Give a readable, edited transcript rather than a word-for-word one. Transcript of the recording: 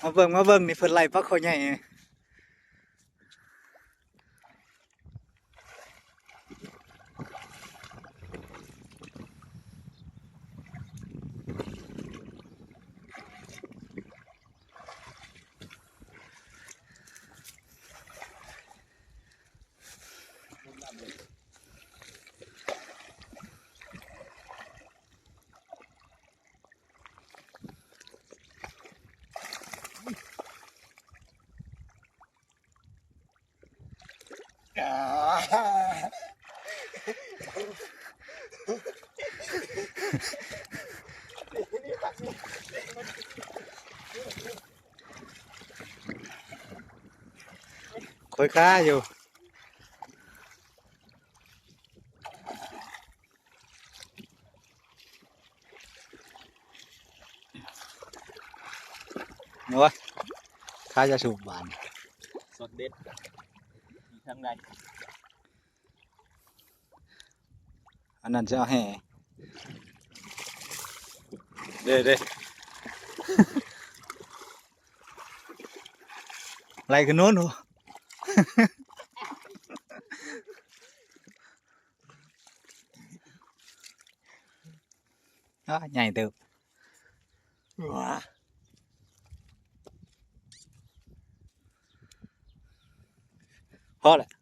มาเบิ่งนี่เพิ่นไล่ปลาคอใหญ่คอยค้าอยู่เนาะค้าจะสูบบานสดเด็ดมีทางใดอันนั้นจะเอาแห่เด้ ไล่ขึ้นโน้นหัวใหญ่เติบว้าพอแหละ